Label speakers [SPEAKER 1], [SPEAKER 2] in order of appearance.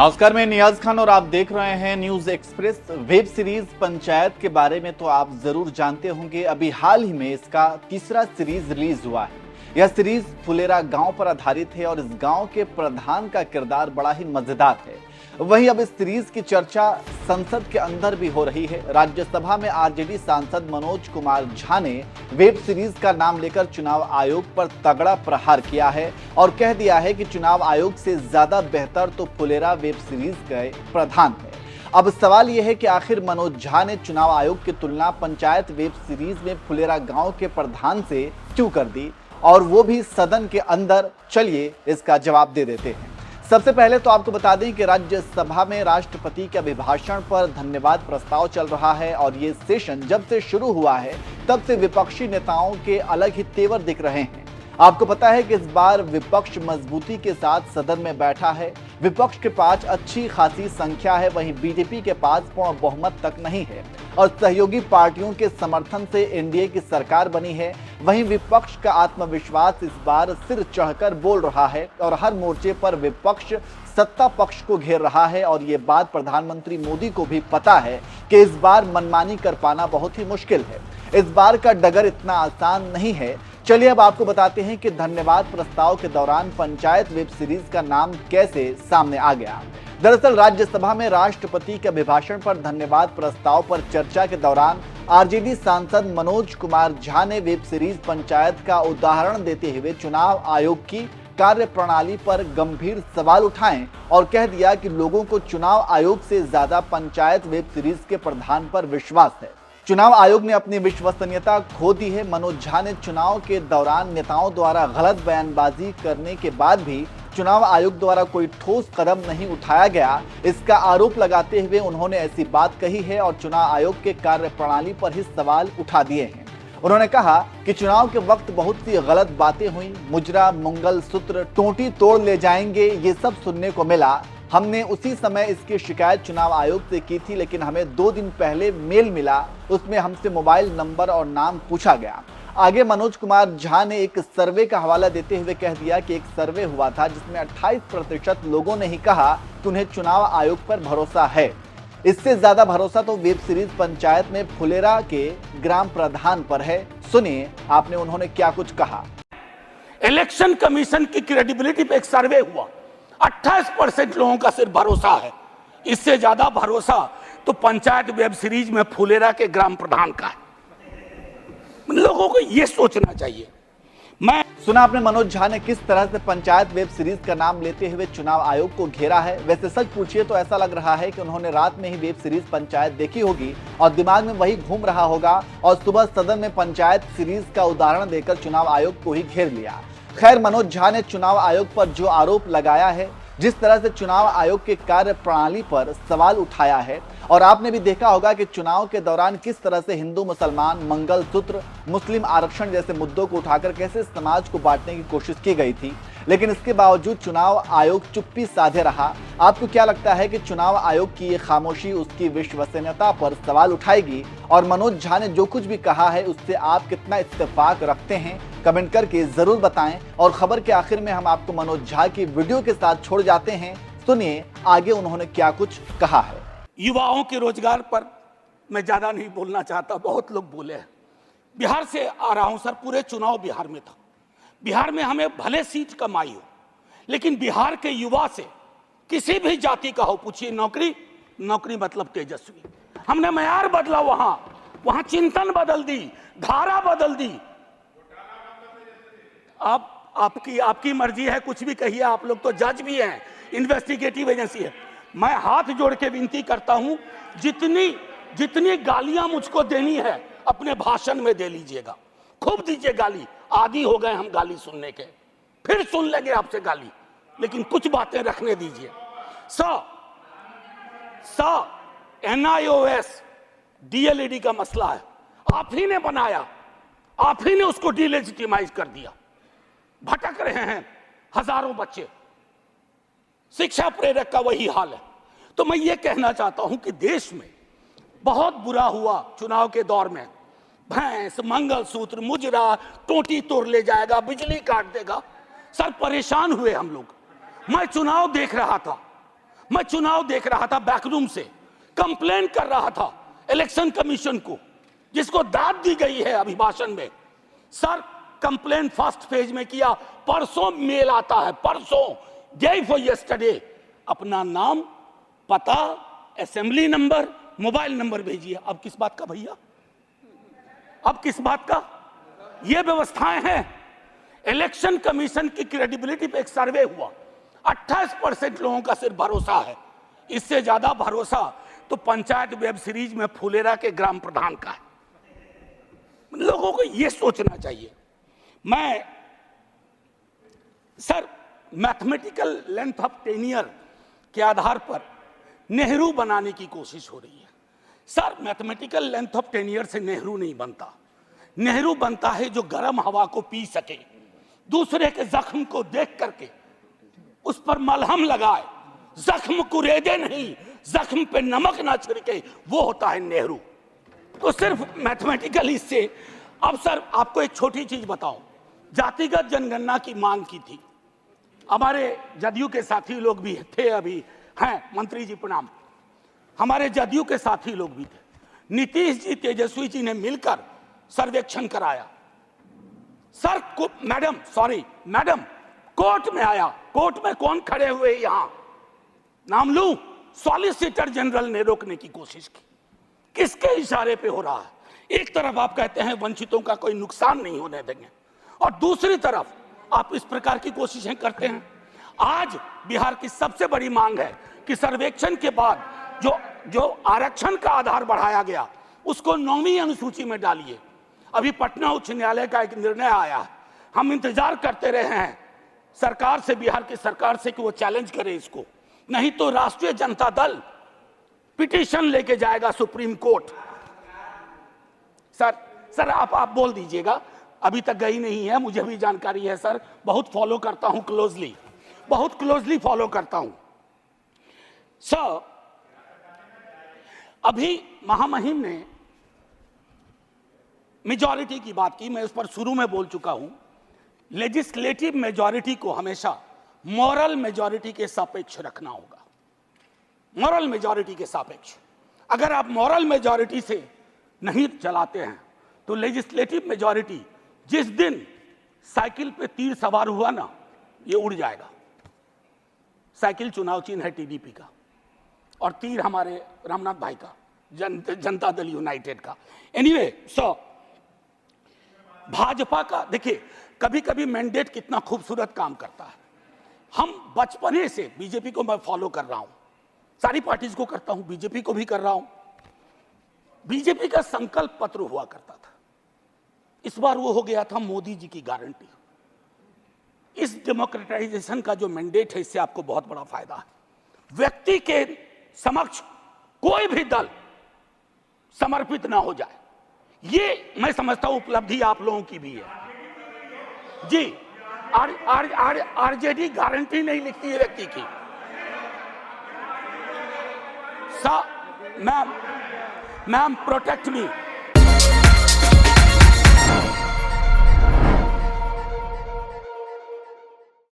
[SPEAKER 1] नमस्कार, मैं नियाज खान और आप देख रहे हैं news express. Web series panchayat के बारे में तो आप जरूर जानते होंगे। अभी हाल ही में इसका तीसरा सीरीज रिलीज हुआ है। यह सीरीज फुलेरा गांव पर आधारित है और इस गांव के प्रधान का किरदार बड़ा ही मजेदार है। वहीं अब इस सीरीज की चर्चा संसद के अंदर भी हो रही है। राज्यसभा में आरजेडी सांसद मनोज कुमार झा ने वेब सीरीज का नाम लेकर चुनाव आयोग पर तगड़ा प्रहार किया है और कह दिया है कि चुनाव आयोग से ज्यादा बेहतर तो फुलेरा वेब सीरीज के प्रधान है। अब सवाल यह है कि आखिर मनोज झा ने चुनाव आयोग की तुलना पंचायत वेब सीरीज में फुलेरा गांव के प्रधान से क्यों कर दी, और वो भी सदन के अंदर। चलिए इसका जवाब दे देते हैं। सबसे पहले तो आपको बता दें कि राज्यसभा में राष्ट्रपति के अभिभाषण पर धन्यवाद प्रस्ताव चल रहा है और ये सेशन जब से शुरू हुआ है तब से विपक्षी नेताओं के अलग ही तेवर दिख रहे हैं। आपको पता है कि इस बार विपक्ष मजबूती के साथ सदन में बैठा है। विपक्ष के पास अच्छी खासी संख्या है, वहीं बीजेपी के पास पूर्ण बहुमत तक नहीं है और सहयोगी पार्टियों के समर्थन से एनडीए की सरकार बनी है। वहीं विपक्ष का आत्मविश्वास इस बार सिर चढ़कर बोल रहा है और हर मोर्चे पर विपक्ष सत्ता पक्ष को घेर रहा है और ये बात प्रधानमंत्री मोदी को भी पता है कि इस बार मनमानी कर पाना बहुत ही मुश्किल है। इस बार का डगर इतना आसान नहीं है। चलिए अब आपको बताते हैं कि धन्यवाद प्रस्ताव के दौरान पंचायत वेब सीरीज का नाम कैसे सामने आ गया। दरअसल राज्यसभा में राष्ट्रपति के अभिभाषण पर धन्यवाद प्रस्ताव पर चर्चा के दौरान आरजेडी सांसद मनोज कुमार झा ने वेब सीरीज पंचायत का उदाहरण देते हुए चुनाव आयोग की कार्य प्रणाली पर गंभीर सवाल उठाए और कह दिया कि लोगों को चुनाव आयोग से ज्यादा पंचायत वेब सीरीज के प्रधान पर विश्वास है। चुनाव आयोग ने अपनी विश्वसनीयता खो दी है। मनोज झा ने चुनाव के दौरान नेताओं द्वारा गलत बयानबाजी करने के बाद भी चुनाव आयोग द्वारा कोई ठोस कदम नहीं उठाया गया, इसका आरोप लगाते हुए उन्होंने ऐसी बात कही है और चुनाव आयोग के कार्य प्रणाली पर ही सवाल उठा दिए हैं। उन्होंने कहा कि चुनाव के वक्त बहुत सी गलत बातें हुई, मुजरा, मंगल सूत्र, टोटी तोड़ ले जाएंगे, ये सब सुनने को मिला। हमने उसी समय इसकी शिकायत चुनाव आयोग से की थी, लेकिन हमें 2 दिन पहले मेल मिला, उसमें हमसे मोबाइल नंबर और नाम पूछा गया। आगे मनोज कुमार झा ने एक सर्वे का हवाला देते हुए कह दिया कि एक सर्वे हुआ था जिसमें 28% लोगों ने ही कहा कि उन्हें चुनाव आयोग पर भरोसा है। इससे ज्यादा भरोसा तो वेब सीरीज पंचायत में फुलेरा के ग्राम प्रधान पर है। सुनिए आपने उन्होंने क्या कुछ कहा।
[SPEAKER 2] इलेक्शन कमीशन की क्रेडिबिलिटी पे एक सर्वे हुआ, 28% लोगों का सिर्फ भरोसा है। इससे ज्यादा भरोसा तो पंचायत वेब सीरीज में फुलेरा के ग्राम प्रधान का है। लोगों को यह सोचना चाहिए। मैं
[SPEAKER 1] सुना आपने मनोज झा ने किस तरह से पंचायत वेब सीरीज का नाम लेते हुए चुनाव आयोग को घेरा है। वैसे सच पूछिए तो ऐसा लग रहा है कि उन्होंने रात में ही वेब सीरीज पंचायत देखी होगी और दिमाग में वही घूम रहा होगा और सुबह सदन में पंचायत सीरीज का उदाहरण देकर चुनाव आयोग को ही घेर लिया। खैर, मनोज झा ने चुनाव आयोग पर जो आरोप लगाया है, जिस तरह से चुनाव आयोग के कार्य प्रणाली पर सवाल उठाया है, और आपने भी देखा होगा कि चुनाव के दौरान किस तरह से हिंदू मुसलमान, मंगल सूत्र, मुस्लिम आरक्षण जैसे मुद्दों को उठाकर कैसे समाज को बांटने की कोशिश की गई थी, लेकिन इसके बावजूद चुनाव आयोग चुप्पी साधे रहा। आपको क्या लगता है कि चुनाव आयोग की ये खामोशी उसकी विश्वसनीयता पर सवाल उठाएगी, और मनोज झा ने जो कुछ भी कहा है उससे आप कितना इत्तेफाक रखते हैं, कमेंट करके जरूर बताएं। और खबर के आखिर में हम आपको मनोज झा की वीडियो के साथ छोड़ जाते हैं। सुनिए आगे उन्होंने क्या कुछ कहा है।
[SPEAKER 2] युवाओं के रोजगार पर मैं ज्यादा नहीं बोलना चाहता, बहुत लोग बोले हैं। बिहार से आ रहा हूं सर, पूरे चुनाव बिहार में था। बिहार में हमें भले सीट कम आई हो, लेकिन बिहार के युवा से किसी भी जाति का हो पूछिए, नौकरी मतलब तेजस्वी। हमने मयार बदला, वहां चिंतन बदल दी, धारा बदल दी। आपकी मर्जी है, कुछ भी कहिए। आप लोग तो जज भी हैं, इन्वेस्टिगेटिव एजेंसी है। मैं हाथ जोड़ के विनती करता हूं, जितनी गालियां मुझको देनी है अपने भाषण में दे लीजिएगा, खूब दीजिए गाली। आदी हो गए हम गाली सुनने के, फिर सुन लेंगे आपसे गाली, लेकिन कुछ बातें रखने दीजिए। NIOS DLED का मसला है, आप ही ने बनाया, आप ही ने उसको डिलेजिटिमाइज कर दिया। भटक रहे हैं हजारों बच्चे, शिक्षा प्रेरक का वही हाल है। तो मैं ये कहना चाहता हूं कि देश में बहुत बुरा हुआ चुनाव के दौर में। भैंस, मंगलसूत्र, मुजरा, टोटी तोड़ ले जाएगा, बिजली काट देगा। सर परेशान हुए हम लोग। मैं चुनाव देख रहा था, मैं चुनाव देख रहा था बैकरूम से, कंप्लेन कर रहा था इलेक्शन कमीशन को, जिसको दाद दी गई है अभिभाषण में। सर कंप्लेन फर्स्ट पेज में किया, परसों मेल आता है, परसों डे फॉर यस्टरडे, अपना नाम, पता, असेंबली नंबर, मोबाइल नंबर भेजिए। अब किस बात का भैया, अब किस बात का? ये व्यवस्थाएं हैं। इलेक्शन कमीशन की क्रेडिबिलिटी पे एक सर्वे हुआ, 28% लोगों का सिर्फ भरोसा है। इससे ज्यादा भरोसा तो पंचायत वेब सीरीज में फुलेरा के ग्राम प्रधान का है। लोगों को यह सोचना चाहिए। मैं sir mathematical length of tenure के आधार पर नेहरू बनाने की कोशिश हो रही है। Sir mathematical length of tenure से नेहरू नहीं बनता। नेहरू बनता है जो गर्म हवा को पी सके, दूसरे के जख्म को देख करके उस पर मलहम लगाए, जख्म कुरेदे नहीं, जख्म पे नमक ना छिड़के, वो होता है नेहरू। तो सिर्फ मैथमेटिकल इससे। अब सर आपको एक छोटी चीज बताऊं, जातिगत जनगणना की मांग की थी, हमारे जदयू के साथी लोग भी थे, अभी हैं मंत्री जी प्रणाम, हमारे जदयू के साथी लोग भी थे। नीतीश जी, तेजस्वी जी ने मिलकर सर्वेक्षण कराया। सर मैडम कोर्ट में आया, कोर्ट में कौन खड़े हुए यहां, नाम लूं, सॉलिसिटर जनरल ने रोकने की कोशिश की। किसके इशारे पे हो रहा है? एक तरफ आप कहते हैं वंचितों का कोई नुकसान नहीं होने देंगे, और दूसरी तरफ आप इस प्रकार की कोशिशें करते हैं। आज बिहार की सबसे बड़ी मांग है कि सर्वेक्षण के बाद जो आरक्षण का आधार बढ़ाया गया उसको 9वीं अनुसूची में डालिए। अभी पटना उच्च न्यायालय का एक निर्णय आया है, हम इंतजार करते रहे हैं सरकार से, बिहार की सरकार से कि वो चैलेंज करे इसको, नहीं तो राष्ट्रीय जनता दल पिटीशन लेके जाएगा सुप्रीम कोर्ट। सर आप बोल दीजिएगा, अभी तक गई नहीं है, मुझे भी जानकारी है सर, बहुत फॉलो करता हूं क्लोजली, बहुत क्लोजली फॉलो करता हूं। सर अभी महामहिम ने मेजॉरिटी की बात की, मैं उस पर शुरू में बोल चुका हूं। लेजिस्लेटिव मेजॉरिटी को हमेशा मॉरल मेजॉरिटी के सापेक्ष रखना होगा, मॉरल मेजॉरिटी के सापेक्ष। अगर आप मॉरल मेजॉरिटी से नहीं चलाते हैं तो लेजिस्लेटिव मेजॉरिटी जिस दिन साइकिल पे तीर सवार हुआ ना, ये उड़ जाएगा। साइकिल चुनाव चिन्ह है टीडीपी का, और तीर हमारे रामनाथ भाई का, जनता दल यूनाइटेड का। एनीवे सो भाजपा का देखिए, कभी कभी मैंडेट कितना खूबसूरत काम करता है। हम बचपने से बीजेपी को मैं फॉलो कर रहा हूं, सारी पार्टीज को करता हूं, बीजेपी को भी कर रहा हूं। बीजेपी का संकल्प पत्र हुआ करता था, इस बार वो हो गया था मोदी जी की गारंटी। इस डेमोक्रेटाइजेशन का जो मैंडेट है, इससे आपको बहुत बड़ा फायदा है। व्यक्ति के समक्ष कोई भी दल समर्पित ना हो जाए, ये मैं समझता हूं उपलब्धि आप लोगों की भी है जी। आरजेडी गारंटी नहीं लिखती है व्यक्ति की। Ma'am protect me.